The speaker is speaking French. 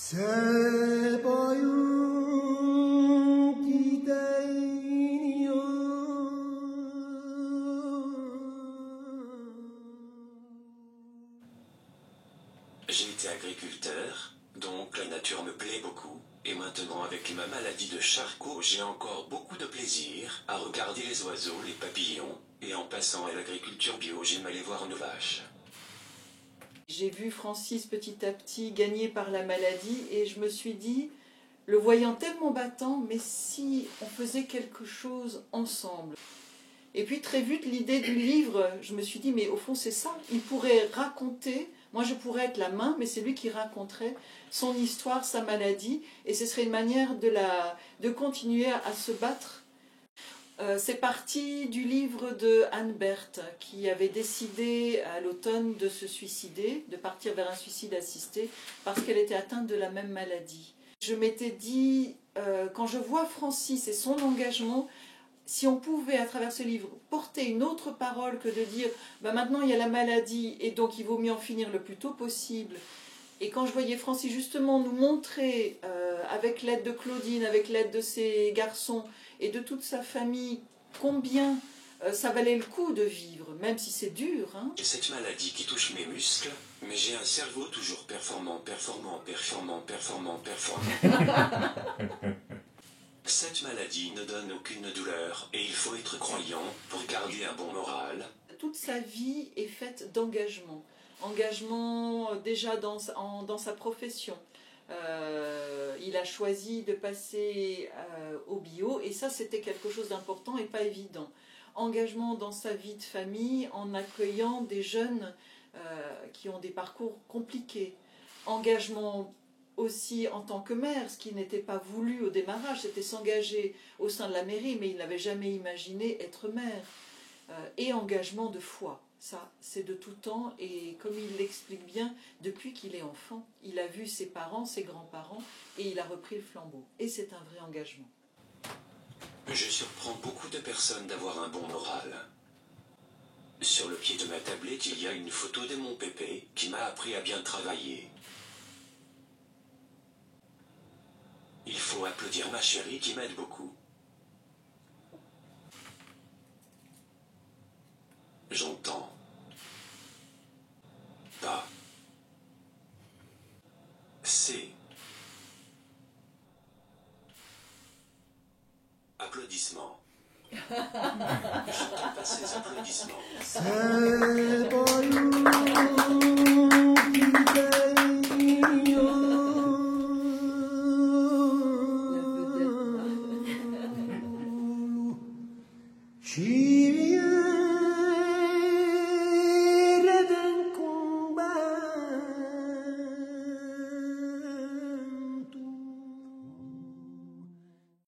J'ai été agriculteur, donc la nature me plaît beaucoup, et maintenant avec ma maladie de Charcot j'ai encore beaucoup de plaisir à regarder les oiseaux, les papillons, et en passant à l'agriculture bio j'aime aller voir nos vaches. J'ai vu Francis petit à petit gagner par la maladie et je me suis dit, le voyant tellement battant, mais si on faisait quelque chose ensemble. Et puis très vite, l'idée du livre, je me suis dit, mais au fond c'est ça, il pourrait raconter, moi je pourrais être la main, mais c'est lui qui raconterait son histoire, sa maladie, et ce serait une manière de continuer à se battre. C'est parti du livre de Anne Berthe, qui avait décidé à l'automne de se suicider, de partir vers un suicide assisté, parce qu'elle était atteinte de la même maladie. Je m'étais dit, quand je vois Francis et son engagement, si on pouvait, à travers ce livre, porter une autre parole que de dire maintenant il y a la maladie et donc il vaut mieux en finir le plus tôt possible. Et quand je voyais Francis justement nous montrer, avec l'aide de Claudine, avec l'aide de ses garçons et de toute sa famille, combien ça valait le coup de vivre, même si c'est dur. Hein. J'ai cette maladie qui touche mes muscles, mais j'ai un cerveau toujours performant. Cette maladie ne donne aucune douleur et il faut être croyant pour garder un bon moral. Toute sa vie est faite d'engagement. Engagement déjà dans sa profession. Il a choisi de passer au bio et ça c'était quelque chose d'important et pas évident. Engagement dans sa vie de famille en accueillant des jeunes qui ont des parcours compliqués. Engagement aussi en tant que maire, ce qui n'était pas voulu au démarrage, c'était s'engager au sein de la mairie, mais il n'avait jamais imaginé être maire. Et engagement de foi, ça c'est de tout temps, et comme il l'explique bien, depuis qu'il est enfant, il a vu ses parents, ses grands-parents, et il a repris le flambeau. Et c'est un vrai engagement. Je surprends beaucoup de personnes d'avoir un bon moral. Sur le pied de ma tablette, il y a une photo de mon pépé qui m'a appris à bien travailler. Il faut applaudir ma chérie qui m'aide beaucoup. J'entends. Pas. C'est. Applaudissements. J'entends pas ces applaudissements. La vedette.